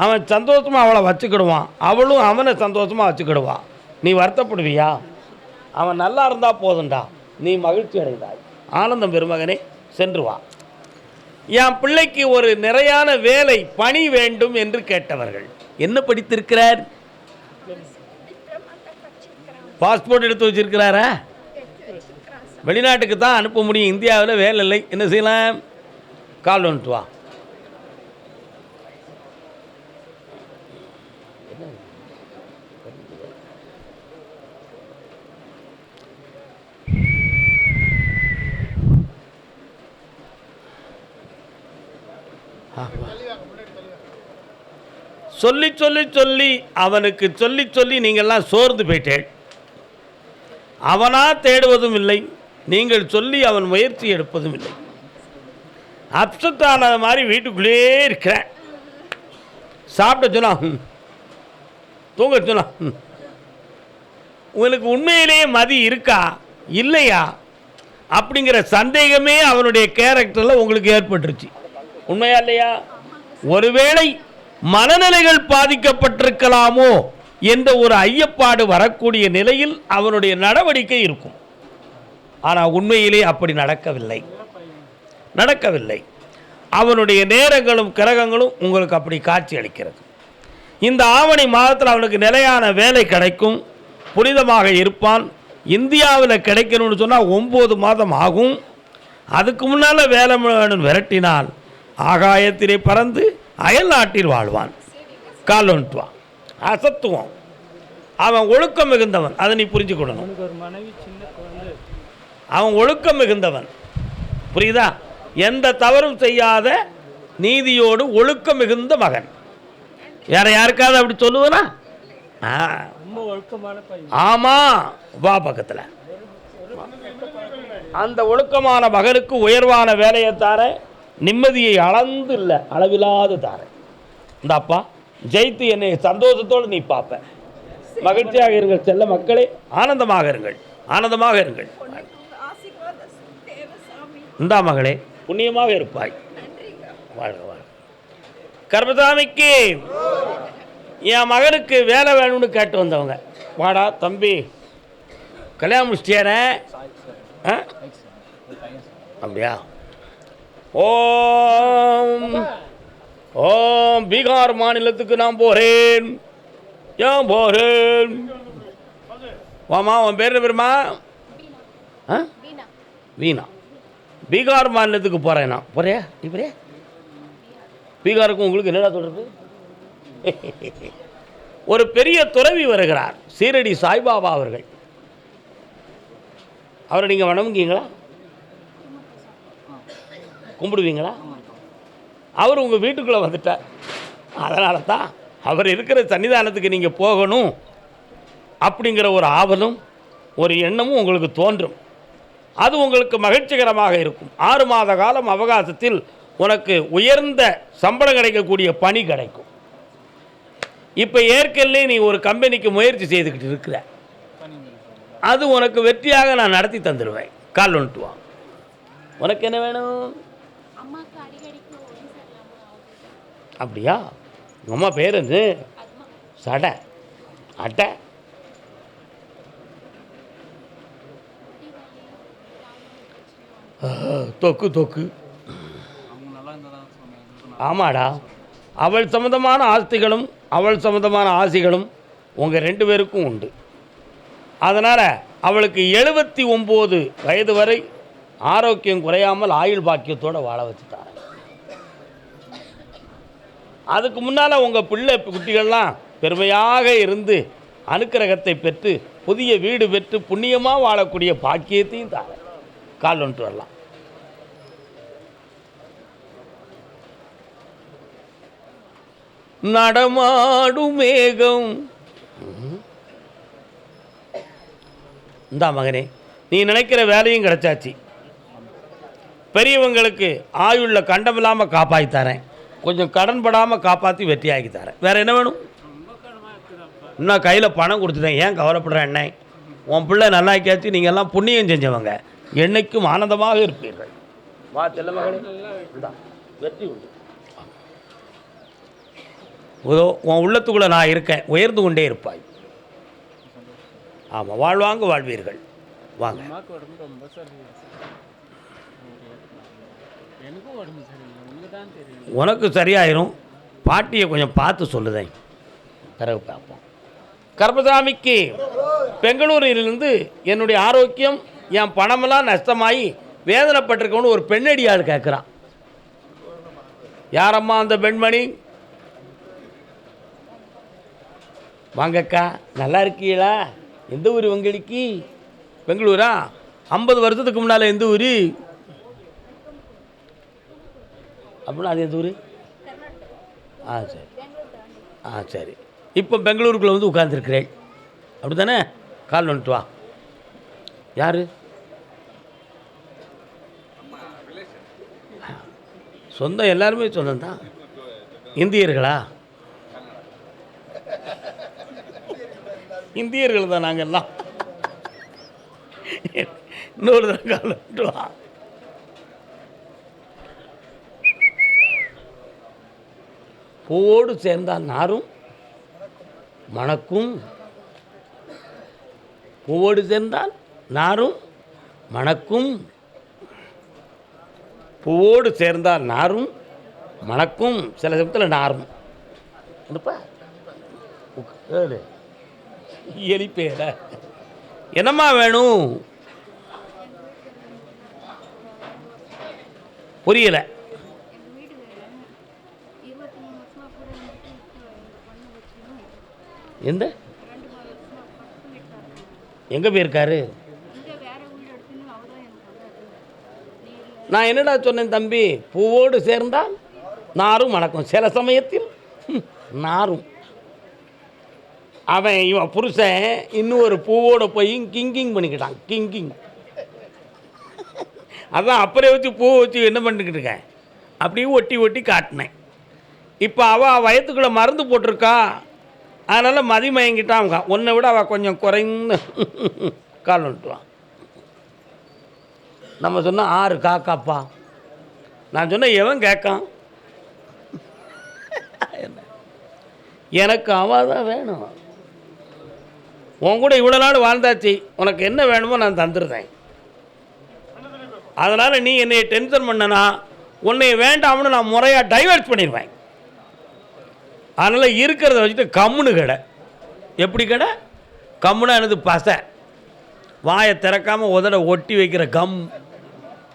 அவன் சந்தோஷமாக அவளை வச்சுக்கிடுவான், அவளும் அவனை சந்தோஷமாக வச்சுக்கிடுவான். நீ வருத்தப்படுவியா? அவன் நல்லா இருந்தால் போதுண்டா, நீ மகிழ்ச்சி அடைந்தாய். ஆனந்தம் பெருமகனே, சென்று வா. என் பிள்ளைக்கு ஒரு நிறையான வேலை பணி வேண்டும் என்று கேட்டவர்கள். என்ன படித்திருக்கிறார்? பாஸ்போர்ட் எடுத்து வச்சிருக்கிறாரா? வெளிநாட்டுக்கு தான் அனுப்ப முடியும், இந்தியாவில் வேலை இல்லை. என்ன செய்யலாம்? கால் வந்துட்டு வா. சொல்லி சொல்லி சொல்லி அவனுக்கு சொல்லி சொல்லி நீங்கள்லாம் சோர்ந்து போயிட்டேன். அவனா தேடுவதும் இல்லை, நீங்கள் சொல்லி அவன் முயற்சி எடுப்பதும் இல்லை. அப்செட் ஆனது மாதிரி வீட்டுக்குள்ளேயே இருக்கிறேன். சாப்பிட சொன்னா, தூங்க சொன்னா, உங்களுக்கு உண்மையிலேயே மதி இருக்கா இல்லையா அப்படிங்கிற சந்தேகமே அவனுடைய கேரக்டரில் உங்களுக்கு ஏற்பட்டுருச்சு. உண்மையா இல்லையா? ஒருவேளை மனநிலைகள் பாதிக்கப்பட்டிருக்கலாமோ என்ற ஒரு ஐயப்பாடு வரக்கூடிய நிலையில் அவனுடைய நடவடிக்கை இருக்கும். ஆனால் உண்மையிலே அப்படி நடக்கவில்லை. அவனுடைய நேரங்களும் கிரகங்களும் உங்களுக்கு அப்படி காட்சி அளிக்கிறது. இந்த ஆவணி மாதத்தில் அவனுக்கு நிலையான வேலை கிடைக்கும், புனிதமாக இருப்பான். இந்தியாவில் கிடைக்கணும்னு சொன்னால் 9 மாதம் ஆகும். அதுக்கு முன்னால் வேலை வேணும்னு விரட்டினால் ஆகாயத்திலே பறந்து அயல் நாட்டில் வாழ்வான். கால் வந்துட்டுவான். அசத்துவம். அவன் ஒழுக்கம் மிகுந்தவன், அதை நீ புரிஞ்சுக்கொள்ளணும். அவன் ஒழுக்கம் மிகுந்தவன், புரியுதா? எந்த தவறும் செய்யாத நீதியோடு ஒழுக்கம் மிகுந்த மகன். வேற யாருக்காவது அப்படி சொல்லுவனா? ஆமா, வா பக்கத்தில். அந்த ஒழுக்கமான மகனுக்கு உயர்வான வேலையை தார, நிம்மதியை அளந்து இல்லை அளவில்லாது தார. இந்த அப்பா ஜெயித்து என்னை சந்தோஷத்தோடு நீ பார்ப்ப. மகிழ்ச்சியாக இருங்கள் செல்ல மக்களே, ஆனந்தமாக இருங்கள். இந்தா மகளே, புண்ணியமாக இருப்பாய். வாழ்க வாழ்க. கர்மசாமிக்கு என் மகனுக்கு வேலை வேணும்னு கேட்டு வந்தவங்க, வாடா தம்பி, கல்யாணம் முடிச்சிட்டியானே? அப்படியா? ஓம் பீகார் மாநிலத்துக்கு நான் போகிறேன். ஏன் போகிறேன்? வாமா, உன் பேர் என்ன பேருமா? வீணா. பீகார் மாநிலத்துக்கு போகிறேன் நான். போறியா? நீ போறியா? பீகாருக்கும் உங்களுக்கு என்னடா தொடர்பு? ஒரு பெரிய துறவி வருகிறார், சீரடி சாய்பாபா அவர்கள். அவரை நீங்கள் வணங்குவீங்களா? கும்பிடுவீங்களா? அவர் உங்கள் வீட்டுக்குள்ளே வந்துட்டார். அதனால தான் அவர் இருக்கிற சன்னிதானத்துக்கு நீங்கள் போகணும் அப்படிங்கிற ஒரு ஆவலும் ஒரு எண்ணமும் உங்களுக்கு தோன்றும். அது உங்களுக்கு மகிழ்ச்சிகரமாக இருக்கும். 6 மாத காலம் அவகாசத்தில் உனக்கு உயர்ந்த சம்பளம் கிடைக்கக்கூடிய பணி கிடைக்கும். இப்போ ஏற்கனவே நீ ஒரு கம்பெனிக்கு முயற்சி செய்துக்கிட்டு இருக்கிற, அது உனக்கு வெற்றியாக நான் நடத்தி தந்துடுவேன். கால் வந்துட்டு வா. உனக்கு என்ன வேணும்? அப்படியா? உங்கள் அம்மா பேர் என்ன? சடை அட்டை. தொக்கு. ஆமாடா, அவள் சம்மந்தமான ஆஸ்திகளும் அவள் சம்மந்தமான ஆசைகளும் உங்கள் 2 பேருக்கும் உண்டு. அதனால் அவளுக்கு 79 வயது வரை ஆரோக்கியம் குறையாமல் ஆயுள் பாக்கியத்தோடு வாழ வச்சுட்டாங்க. அதுக்கு முன்னால் உங்கள் பிள்ளை குட்டிகள்லாம் பெருமையாக இருந்து அனுக்கிரகத்தை பெற்று புதிய வீடு பெற்று புண்ணியமாக வாழக்கூடிய பாக்கியத்தையும் தாங்க. கால் வந்துட்டு வரலாம். நடமாடும் மேகம். இந்தா மகனே, நீ நினைக்கிற வேலையும் கிடைச்சாச்சு. பெரியவங்களுக்கு ஆயுள்ள கண்டமில்லாமல் காப்பாற்றி தரேன், கொஞ்சம் கடன் படாமல் காப்பாற்றி வெற்றியாக்கி தரேன். வேறு என்ன வேணும்? இன்னும் கையில் பணம் கொடுத்துட்டேன், ஏன் கவலைப்படுற அண்ணே? உன் பிள்ளை நல்லாக்கியாச்சு. நீங்கள் எல்லாம் புண்ணியம் செஞ்சவங்க, என்னைக்கும் ஆனந்தமாக இருப்பீர்கள். வா செல்ல மகளே, வெற்றி உண்டு. உன் உள்ளத்துக்குள்ளே நான் இருக்கேன், உயர்ந்து கொண்டே இருப்பாய். ஆமாம், வாழ்வாங்க வாழ்வீர்கள். வாங்க. ரொம்ப எனக்கும் உடம்பு சரியில்லை, உங்களுக்கு தான் தெரியும். உனக்கு சரியாயிரும். பாட்டியை கொஞ்சம் பார்த்து சொல்லுதேன், பிறகு பார்ப்போம். கர்மசாமிக்கு பெங்களூரிலிருந்து என்னுடைய ஆரோக்கியம், என் பணமெல்லாம் நஷ்டமாகி வேதனைப்பட்டிருக்கோன்னு ஒரு பெண்ணடியாள் கேட்குறான். யாரம்மா அந்த பெண்மணி? வாங்கக்கா, நல்லா இருக்கீங்களா? எந்த ஊர் உங்களுக்கு? பெங்களூரா? 50 வருஷத்துக்கு முன்னால் எந்த ஊர்? அப்படின்னா அது எந்த ஊர்? சரி. சரி. இப்போ பெங்களூருக்குள்ளே வந்து உட்காந்துருக்கிறேன், அப்படி தானே? கால் வந்துட்டு வா. யார்? சொந்தம், எல்லாருமே சொந்தம் தான். இந்தியர்களா? இந்தியர்கள் தான் நாங்கள் எல்லாம். இன்னொரு தடவை கால் வந்துட்டு வா. பூவோடு சேர்ந்தால் நாரும் மணக்கும். பூவோடு சேர்ந்தால் நாரும் மணக்கும். பூவோடு சேர்ந்தால் நாரும் மணக்கும். சில சமயத்தில் நாரும். எலிப்பேர என்னம்மா வேணும்? புரியலை. எந்த எங்கே போயிருக்காரு? நான் என்னடா சொன்னேன் தம்பி? பூவோடு சேர்ந்தால் நாரும் மணக்கும். சில சமயத்தில் நாரும். அவன் இவன் புருஷன் இன்னும் ஒரு பூவோடு போய் கிங்கிங் பண்ணிக்கிட்டான். கிங்கிங். அதான் அப்புறம் வச்சு பூவை வச்சு என்ன பண்ணிக்கிட்டு இருக்கேன், அப்படியே ஒட்டி ஒட்டி காட்டினேன். இப்போ அவள் வயத்துக்குள்ளே மருந்து போட்டிருக்கா, அதனால் மதிமயங்கிட்டான். அவங்க உன்னை விட அவள் கொஞ்சம் குறைந்து கால் வந்துட்டுவான். நம்ம சொன்னால் 6 காக்காப்பா. நான் சொன்னேன், எவன் கேட்கான்? எனக்கு அவள் தான் வேணும். உன் கூட இவ்வளோ நாள் வாழ்ந்தாச்சு, உனக்கு என்ன வேணுமோ நான் தந்துடுறேன். அதனால் நீ என்னை டென்ஷன் பண்ணனா உன்னை வேண்டாம்னு நான் முறையாக டைவர்ட் பண்ணிடுவேன். அதனால் இருக்கிறத வச்சுட்டு கம்முன்னு கடை. எப்படி கடை? கம்முனா எனது பசை, வாயை திறக்காமல் உதட ஒட்டி வைக்கிற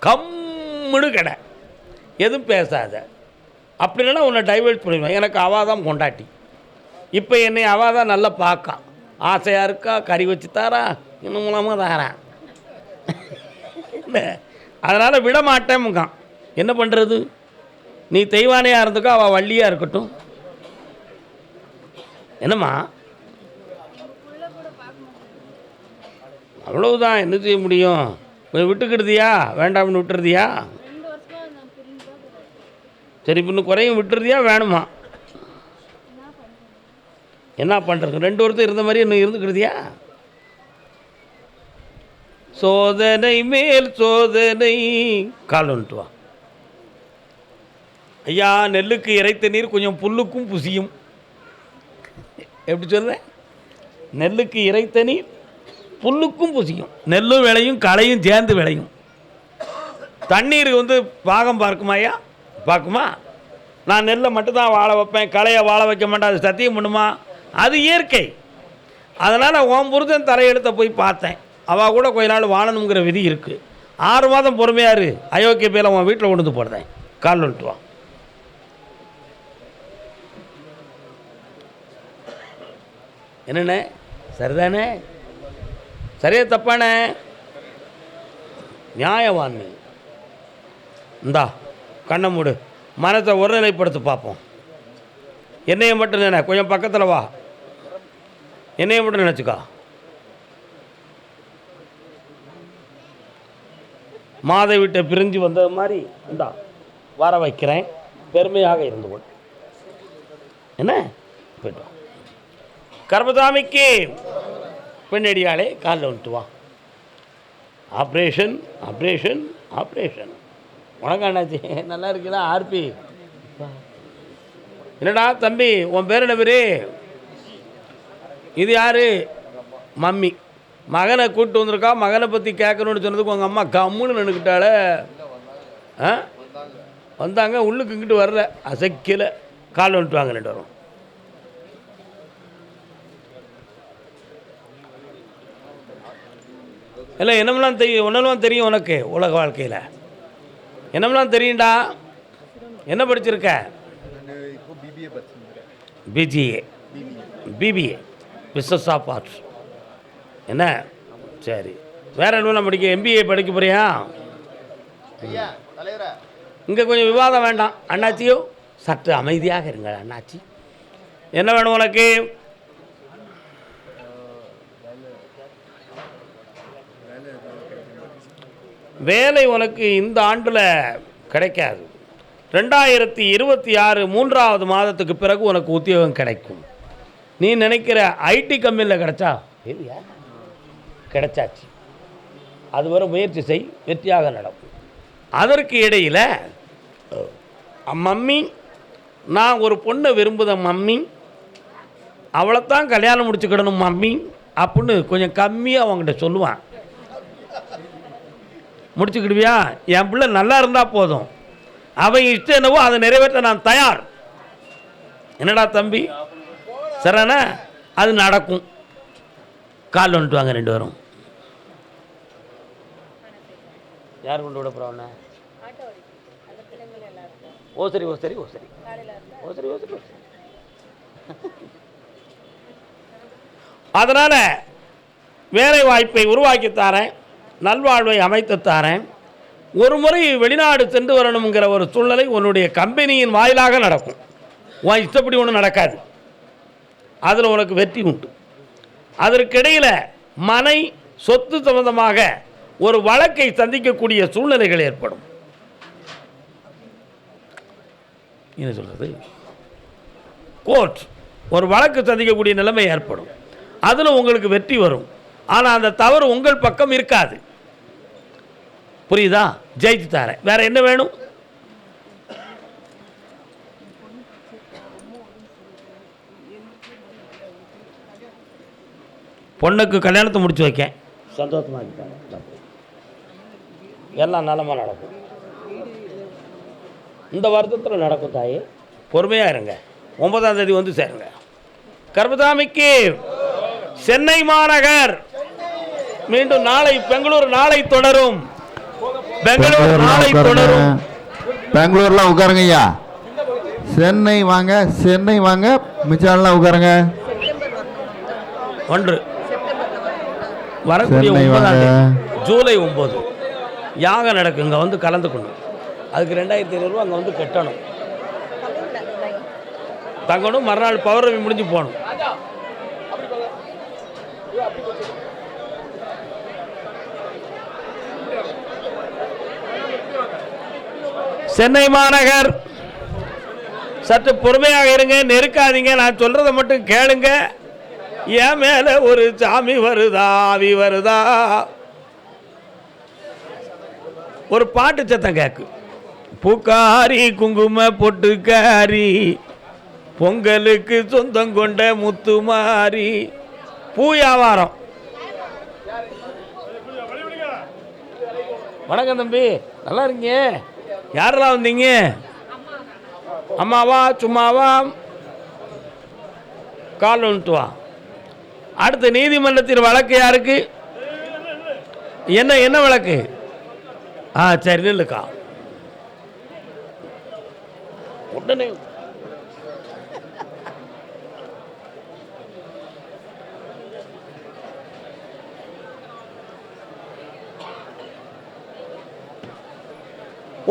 கம்முன்னு கடை, எதுவும் பேசாத. அப்படி இல்லைன்னா உன்னை டைவர்ட் பண்ணிடுவேன். எனக்கு அவள் தான் கொண்டாட்டி. இப்போ என்னை அவள் தான் நல்லா பார்க்கான். ஆசையாக இருக்கா, கறி வச்சு தாரா, இன்னும் மூலமாக தாரான். அதனால் விட மாட்டேன்கான். என்ன பண்ணுறது? நீ தெய்வானையாக இருந்துக்கோ, அவள் வள்ளியாக இருக்கட்டும். என்னம்மா? அவ்வளவுதான், என்ன செய்ய முடியும்? விட்டுக்கிடுதியா, வேண்டாம்னு விட்டுறதியா? சரி, இன்னும் குறையும் விட்டுறதியா வேணுமா? என்ன பண்ணுறது? 2 வருஷம் இருந்த மாதிரி இன்னும் இருந்துக்கிடுதியா? சோதனை மேல் சோதனை. கால் வந்துட்டு வா. ஐயா, நெல்லுக்கு இறைத்த நீர் கொஞ்சம் புல்லுக்கும் புசியும். எப்படி சொல்கிறேன்? நெல்லுக்கு இறைத்த நீர் புல்லுக்கும் புசியும். நெல்லும் விளையும், களையும் சேர்ந்து விளையும். தண்ணீர் பாகம் பார்க்குமாயா? பார்க்குமா? நான் நெல்லை மட்டும்தான் வாழ வைப்பேன், களையை வாழ வைக்க மாட்டேன், அது சத்தியம் பண்ணுமா? அது இயற்கை. அதனால் உன் புருஷன் தலையெடுத்த போய் பார்த்தேன். அவள் கூட கொஞ்ச நாள் வாழணுங்கிற விதி இருக்குது. 6 மாதம் பொறுமையாரு. அயோக்கிய பேரை உன் வீட்டில் கொண்டு வந்து போடுறேன். கால் வந்துட்டு வா. என்னண்ணே, சரிதானே? சரியா தப்பானே? நியாயவான். இந்தா கண்ணை மூடு, மனத்தை ஒருநிலைப்படுத்தி பார்ப்போம். என்னையை மட்டும் நினை, கொஞ்சம் பக்கத்தில் வா. என்னையை மட்டும் நினச்சிக்கா. மாதை விட்ட பிரிஞ்சு வந்தது மாதிரி இந்தா வர வைக்கிறேன். பெருமையாக இருந்து கொள். என்ன போய்ட்டு கர்மசாமிக்கு பெண்ணடியாளே, காலில் வந்துட்டு வா. Operation operation operation. உனக்கு அண்ணாச்சி நல்லா இருக்குல்ல? ஆர்பி என்னடா தம்பி உன் பேர் என்ன பேர்? இது யார்? மம்மி. மகனை கூப்பிட்டு வந்திருக்கா, மகனை பற்றி கேட்கணுன்னு சொன்னதுக்கு உங்கள் அம்மா கம்முன்னு நின்றுக்கிட்டால. ஆ வந்தாங்க, உள்ளுக்கு இங்கிட்டு வர்ற அசைக்கல, கால் வந்துட்டு வாங்க 2 வரும். இல்லை என்னமெல்லாம் தெரியும், ஒன்றெல்லாம் தெரியும் உனக்கு உலக வாழ்க்கையில் என்னமெல்லாம் தெரியும்டா. என்ன படிச்சிருக்க? BBA business of arts. என்ன சரி, வேறு என்னெல்லாம் படிக்க? எம்பிஏ படிக்க போறியா? இங்கே கொஞ்சம் விவாதம் வேண்டாம். அண்ணாச்சியோ சற்று அமைதியாக இருங்க. அண்ணாச்சி என்ன வேணும் உனக்கு? வேலை உனக்கு இந்த ஆண்டில் கிடைக்காது. 2026 3வது மாதத்துக்கு பிறகு உனக்கு உத்தியோகம் கிடைக்கும். நீ நினைக்கிற ஐடி கம்பெனியில் கிடைச்சா இல்லையா? கிடைச்சாச்சு. அதுவரை முயற்சி செய், வெற்றியாக நடக்கும். அதற்கு இடையில் மம்மி நான் ஒரு பொண்ணை விரும்புத மம்மி, அவளைத்தான் கல்யாணம் முடிச்சுக்கிடணும் மம்மி அப்படின்னு கொஞ்சம் கம்மியாக அவங்ககிட்ட சொல்லுவான். முடிச்சுக்கிடுவியா? என் பிள்ளை நல்லா இருந்தால் போதும், அவன் இஷ்டம் என்னவோ அதை நிறைவேற்ற நான் தயார். என்னடா தம்பி சரிண்ணா? அது நடக்கும். கால் வந்துட்டு வாங்க 2 வரும். யார் கொண்டு விட போகிறவண்ணா? ஓசரி ஓசரி ஓசரி ஓசரி ஓசரி. அதனால் வேலை வாய்ப்பை உருவாக்கித்தாரேன், நல்வாழ்வை அமைத்து தாரேன். ஒரு முறை வெளிநாடு சென்று வரணுங்கிற ஒரு சூழ்நிலை உன்னுடைய கம்பெனியின் வாயிலாக நடக்கும். உன் இஷ்டப்படி ஒன்றும் நடக்காது. அதில் உனக்கு வெற்றி உண்டு. அதற்கிடையில் மனை சொத்து சம்பந்தமாக ஒரு வழக்கை சந்திக்கக்கூடிய சூழ்நிலைகள் ஏற்படும். என்ன சொல்கிறது? கோர்ட் ஒரு வழக்கு சந்திக்கக்கூடிய நிலைமை ஏற்படும். அதில் உங்களுக்கு வெற்றி வரும். ஆனால் அந்த தவறு உங்கள் பக்கம் இருக்காது. புரியுதா? ஜெயிச்சு தரேன். வேற என்ன வேணும்? பொண்ணுக்கு கல்யாணத்தை முடிச்சு வைக்க சந்தோஷமாக எல்லாம் நலமாக நடக்கும். இந்த வருத்தத்தில் நடக்கும். தாயே பொறுமையாக இருங்க. 9ஆம் தேதி வந்து சேருங்க. கர்மதாமிக்கு சென்னை மாநகர் மீண்டும் நாளை பெங்களூர் நாளை தொடரும். பெங்களூர் நாளை தொடரும். பெங்களூர்லாம் உட்காருங்க ஐயா. சென்னை வாங்க, சென்னை வாங்க, மிச்சாலாம் உட்காருங்க. 1 வரக்கூடிய 9ஆம் தேதி ஜூலை 9 யாகம் நடக்கும். இங்கே வந்து கலந்துக்கணும். அதுக்கு 2500 ரூபா அங்கே வந்து கட்டணும், தங்கணும். மறுநாள் பௌர்ணமி முடிஞ்சு போகணும். சென்னை மாநகர் சற்று பொறுமையாக இருங்க, நெருக்காதீங்க. நான் சொல்றதை மட்டும் கேளுங்க. என் மேல ஒரு சாமி வருதா, ஆவி வருதா, ஒரு பாட்டு சத்தம் கேக்கு. பூக்காரி குங்கும பொட்டுக்காரி, பொங்கலுக்கு சொந்தம் கொண்ட முத்துமாரி. பூ வியாபாரம். வணக்கம் தம்பி, நல்லா இருக்கீங்க? யாரெல்லாம் வந்தீங்க? அம்மாவா சும்மாவா? கால் வந்துட்டு வா. அடுத்த நீதிமன்றத்தின் வழக்கு யாருக்கு? என்ன என்ன வழக்கு? சரி நில்லுக்கா. உடனே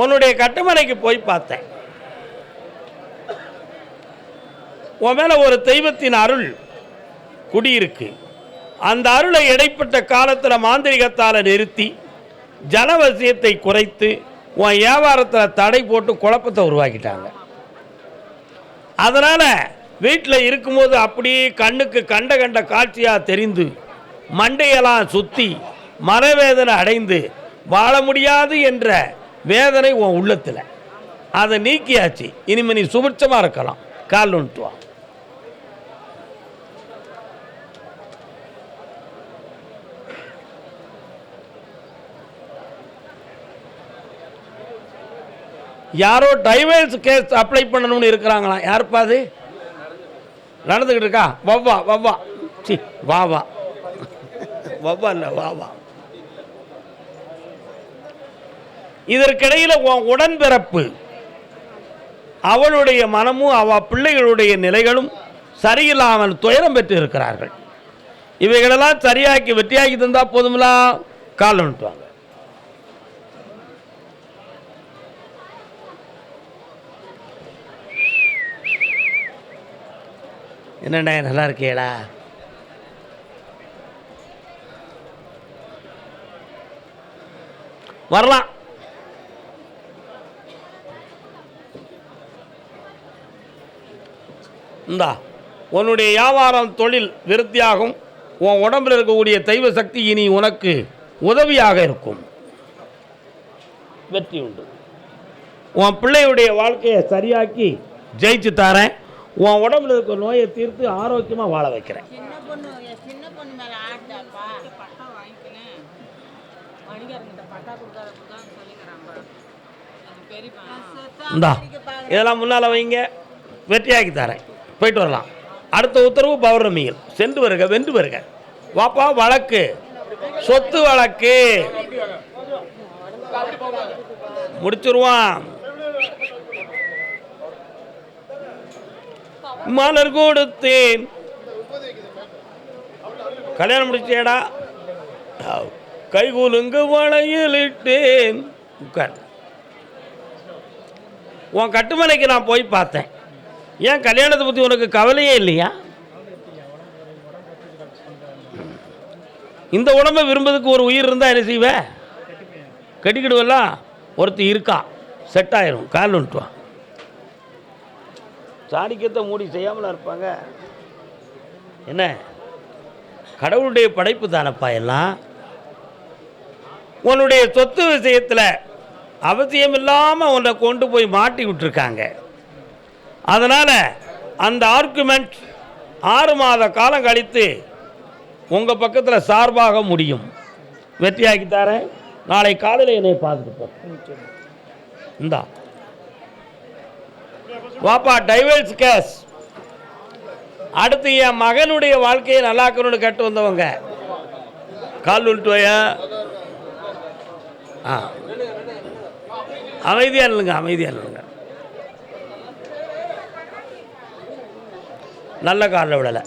உன்னுடைய கட்டுமனைக்கு போய் பார்த்தேன். உன் மேல ஒரு தெய்வத்தின் அருள் குடியிருக்கு. அந்த அருளை இடைப்பட்ட காலத்தில் மாந்திரிகத்தால் நிறுத்தி ஜனவசியத்தை குறைத்து உன் வியாபாரத்தில் தடை போட்டு குழப்பத்தை உருவாக்கிட்டாங்க. அதனால் வீட்டில் இருக்கும்போது அப்படியே கண்ணுக்கு கண்ட காட்சியாக தெரிந்து மண்டையெல்லாம் சுற்றி மனவேதனை அடைந்து வாழ முடியாது என்ற வேதனை உன் உள்ளத்தில். அதை நீக்கியாச்சு. இனிமேல் நீ சுபிட்சமாக இருக்கலாம். கால் வந்துட்டு வா. யாரோ டைவர்ஸ் கேஸ் அப்ளை பண்ணணும்னு இருக்கிறாங்களாம். யாருப்பா அது? நடந்துக்கிட்டு இருக்கா? வவ்வா வவ்வா சி வா வா வவ்வா இல்லை வா வா. இதற்கிடையில் உன் உடன்பிறப்பு அவளுடைய மனமும் அவ பிள்ளைகளுடைய நிலைகளும் சரியில்லாமல் துயரம் பெற்று இருக்கிறார்கள். இவைகளெல்லாம் சரியாக்கி வெற்றியாக்கி தந்தா போதுங்களா? கால் வந்துட்டுவாங்க. என்னண்ணா நல்லா இருக்கீங்களா? வரலாம். இந்தா உன்னுடைய வியாபாரம் தொழில் விருத்தியாகும். உன் உடம்பில் இருக்கக்கூடிய தெய்வ சக்தி இனி உனக்கு உதவியாக இருக்கும். வெற்றி உண்டு. உன் பிள்ளையுடைய வாழ்க்கையை சரியாக்கி ஜெயிச்சு தரேன். உன் உடம்புல இருக்க நோயை தீர்த்து ஆரோக்கியமாக வாழ வைக்கிறேன். இந்தா இதெல்லாம் முன்னால் வைங்க, வெற்றியாக்கி தரேன். போயிட்டு வரலாம். அடுத்த உத்தரவு பௌர்ணமியில் சென்று வருக, வென்று வருக. வாப்பா, வழக்கு சொத்து வழக்கு முடிச்சிருவான். மலர் கொடுத்தேன். கல்யாணம் முடிச்சேடா? கைகூலுங்கு வளையலிட்டேன். உட்கார். உன் கட்டுமனைக்கு நான் போய் பார்த்தேன். ஏன் கல்யாணத்தை பற்றி உனக்கு கவலையே இல்லையா? இந்த உடம்பை விரும்புறதுக்கு ஒரு உயிர் இருந்தால் என்ன செய்வ? கட்டிக்கிடுவெல்லாம். ஒருத்தர் இருக்கா, செட் ஆயிரும். கால் வந்துட்டுவான். சாணிக்கத்தை மூடி செய்யாமலா இருப்பாங்க? என்ன கடவுளுடைய படைப்பு தானப்பா எல்லாம். உன்னுடைய சொத்து விஷயத்தில் அவசியம் இல்லாமல் உன்னை கொண்டு போய் மாட்டி விட்டுருக்காங்க. அதனால் அந்த ஆர்குமெண்ட் 6 மாத காலம் கழித்து உங்கள் பக்கத்தில் சார்பாக முடியும். வெற்றியாக்கி தரேன். நாளை காலையில் என்னை பார்த்துட்டு போ. இந்தா வாப்பா, டைவர்ஸ் கேஸ். அடுத்து என் மகனுடைய வாழ்க்கையை நல்லாக்கணும்னு கேட்டு வந்தவங்க கால் விட்டுவையா. அமைதியாக இல்லைங்க, அமைதியாக இல்லைங்க. நல்ல காலில் விடலை.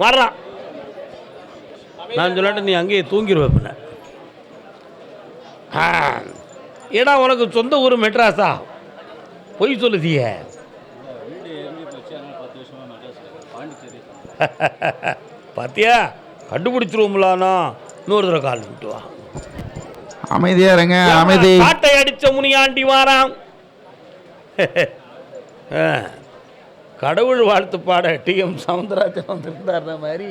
வர்றான். நான் சொல்லாட்ட நீ அங்கேயே தூங்கிடுவேன். ஏடா உனக்கு சொந்த ஊர் மெட்ராஸா? பொய் சொல்லுதிய. பாத்தியா, கண்டுபிடிச்சிருவோம்லானா? இன்னொரு தடவை கால் விட்டு வா. அமைதியா இருங்க, அமைதி. காட்டை அடிச்ச முனியாண்டி வாராம். கடவுள் வாழ்த்து பாட TM சவுந்தரராஜன் வந்திருந்தார் மாதிரி.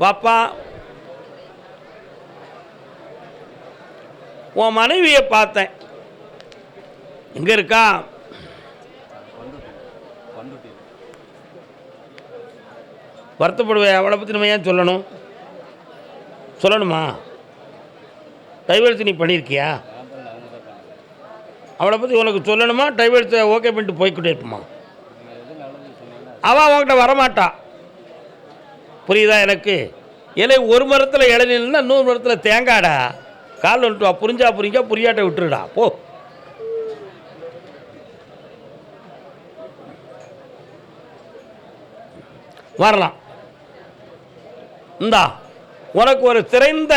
வாப்பா, உன் மனைவியை பார்த்தேன். எங்க இருக்கா? வருத்தப்படுவேன். அவளை பற்றி நம்ம ஏன் சொல்லணும்? சொல்லணுமா? டைவர்ஸ் நீ பண்ணியிருக்கியா? அவளை பற்றி உனக்கு சொல்லணுமா? டைவர்ஸை ஓகே பண்ணிட்டு போய்கிட்டே இருப்போமா? அவள் அவங்ககிட்ட வரமாட்டா. புரியுதா எனக்கு? ஏன்னா ஒரு மரத்தில் இளநிலைன்னா இன்னொரு மரத்தில் தேங்காடா. கால் வந்துட்டு வா. புரிஞ்சா புரிஞ்சா, புரியாட்ட விட்டுருடா போ. வரலாம். இந்தா உனக்கு ஒரு சிறந்த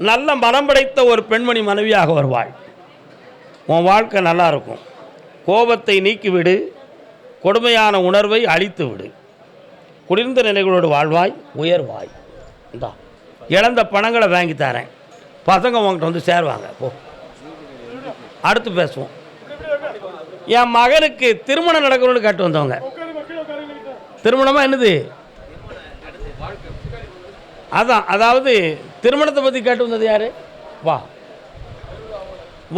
நல்ல மனம் படைத்த ஒரு பெண்மணி மனைவியாக வருவாள். உன் வாழ்க்கை நல்லா இருக்கும். கோபத்தை நீக்கிவிடு. கொடுமையான உணர்வை அழித்து விடு. குளிர்ந்த நிலைகளோடு வாழ்வாய், உயர்வாய். இந்தா இழந்த பணங்களை வாங்கி தரேன். பசங்க உங்கள்கிட்ட வந்து சேருவாங்க. போ, அடுத்து பேசுவோம். என் மகனுக்கு திருமணம் நடக்கணும்னு கேட்டு வந்தவங்க. திருமணமாக என்னது? அதான், அதாவது திருமணத்தை பற்றி கேட்டு வந்தது யாரு? வா.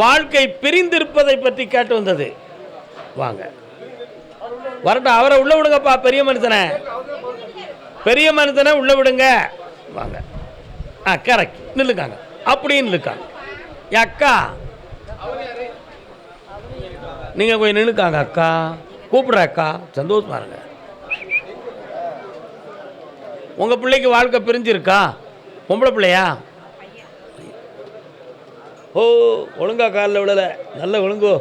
வாழ்க்கை பிரிந்திருப்பதை பற்றி கேட்டு வந்தது. வாங்க வரட்டும். அவரை உள்ள விடுங்கப்பா. பெரிய மனுஷனை, பெரிய மனுஷனை உள்ள விடுங்க. வாங்க. கரெக்ட். நில்லுக்காங்க. அப்படின்னு நில்லுக்காங்க. அக்கா நீங்கள் போய் நின்றுக்காங்க. அக்கா கூப்பிட்ற அக்கா. சந்தோஷமா இருங்க. உங்கள் பிள்ளைக்கு வாழ்க்கை பிரிஞ்சிருக்கா? பொம்பளை பிள்ளையா? ஓ, ஒழுங்கா காலில் விடலை. நல்ல ஒழுங்கோ.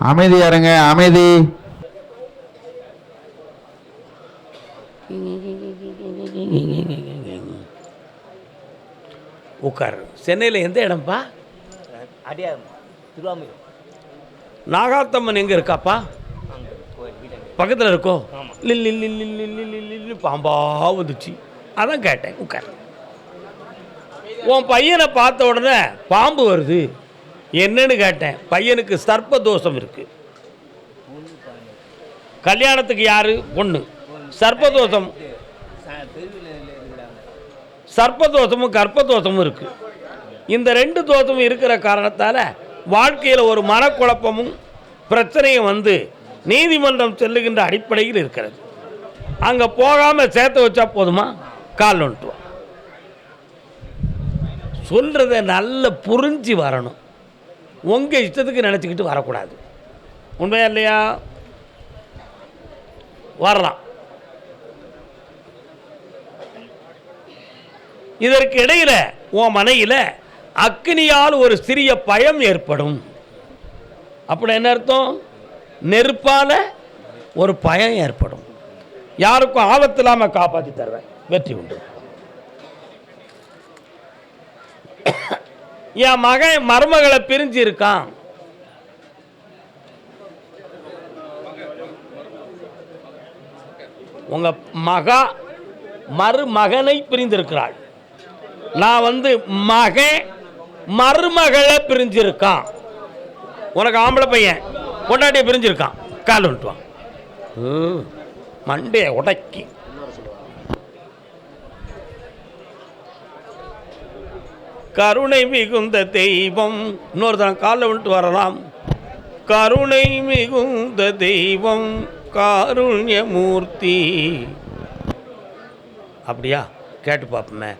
அமைதியா இருங்க, அமைதி. உட்காரு. சென்னையில் எந்த இடம்ப்பா? திருவாமூர். நாகாத்தம்மன் எங்கே இருக்காப்பா? பக்கத்தில் இருக்கோ? லில்லு பாம்பா வந்துச்சு. அதான் கேட்டேன். உட்கார். உன் பையனை பார்த்த உடனே பாம்பு வருது என்னன்னு கேட்டேன். பையனுக்கு சர்ப்ப தோஷம் இருக்கு. கல்யாணத்துக்கு யாரு? பொண்ணு. சர்ப்பதோஷம், சர்ப்பதோஷமும் கர்ப்பதோஷமும் இருக்கு. இந்த ரெண்டு தோஷமும் இருக்கிற காரணத்தால் வாழ்க்கையில் ஒரு மனக்குழப்பமும் பிரச்சனையும் வந்து நீதிமன்றம் செல்லுகின்ற அடிப்படையில் இருக்கிறது. அங்கே போகாமல் சேர்த்து வச்சா போதுமா? கால் வந்துட்டுவோம். சொல்கிறத நல்ல புரிஞ்சு வரணும். உங்கள் இஷ்டத்துக்கு நினச்சிக்கிட்டு வரக்கூடாது. உண்மையா இல்லையா? வரலாம். இதற்கு இடையில் உன் மனையில் அக்னியால் ஒரு சிறிய பயம் ஏற்படும். அப்படி என்ன அர்த்தம்? நெருப்பால் ஒரு பயம் ஏற்படும். யாருக்கும் ஆபத்து இல்லாமல் காப்பாற்றி தருவேன். வெற்றி உண்டு. என் மகன் மருமகளை பிரிஞ்சு இருக்கான். உங்க மகா மருமகனை பிரிந்திருக்கிறாள். நான் வந்து மகன் மருமகளை பிரிஞ்சிருக்கான். உனக்கு ஆம்பளை பையன் பொண்டாட்டியை பிரிஞ்சிருக்கான். கால் வந்துட்டுவான். மண்டைய உடைக்கி. கருணை மிகுந்த தெய்வம். இன்னொருத்தன் காலில் வந்துட்டு வரலாம். கருணை மிகுந்த தெய்வம் காருண்யமூர்த்தி. அப்படியா? கேட்டு பார்ப்போமே.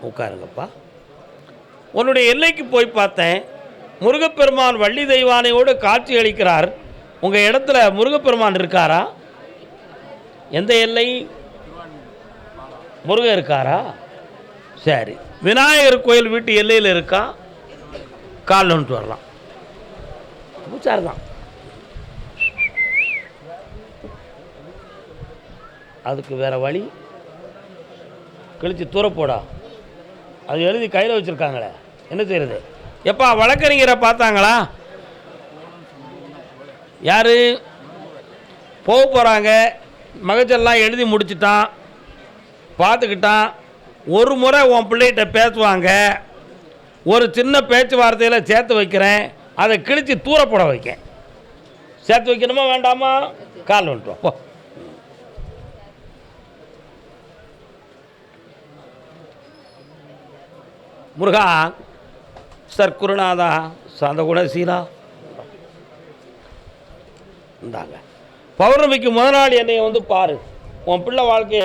உட்காருங்கப்பா. உன்னுடைய எல்லைக்கு போய் பார்த்தேன். முருகப்பெருமான் வள்ளி தெய்வானையோடு காட்சி அளிக்கிறார். உங்கள் இடத்துல முருகப்பெருமான் இருக்காரா? எந்த எல்லை? முருகன் இருக்காரா? சரி. விநாயகர் கோயில் வீட்டு எல்லையில் இருக்கா? கால் வந்துட்டு வரலாம். பூச்சார் தான். அதுக்கு வேற வழி? கிழிச்சு தூரப்போடா. அது எழுதி கையில் வச்சுருக்காங்களே, என்ன செய்யறது? எப்பா வழக்கறிஞரை பார்த்தாங்களா? யார் போக போகிறாங்க? மகஜெல்லாம் எழுதி முடிச்சுட்டான், பார்த்துக்கிட்டான். ஒரு முறை உன் பிள்ளைகிட்ட பேசுவாங்க. ஒரு சின்ன பேச்சுவார்த்தையில் சேர்த்து வைக்கிறேன். அதை கிழிச்சு தூரப்போட வைக்க. சேர்த்து வைக்கணுமா வேண்டாமா? கால் வந்துட்டோம் போ. முருகா சர்க்குருநாதா சாந்த குணசீலா இந்தாங்க. பௌர்ணமிக்கு முதல் நாள் என்னை வந்து பாரு. உன் பிள்ளை வாழ்க்கையை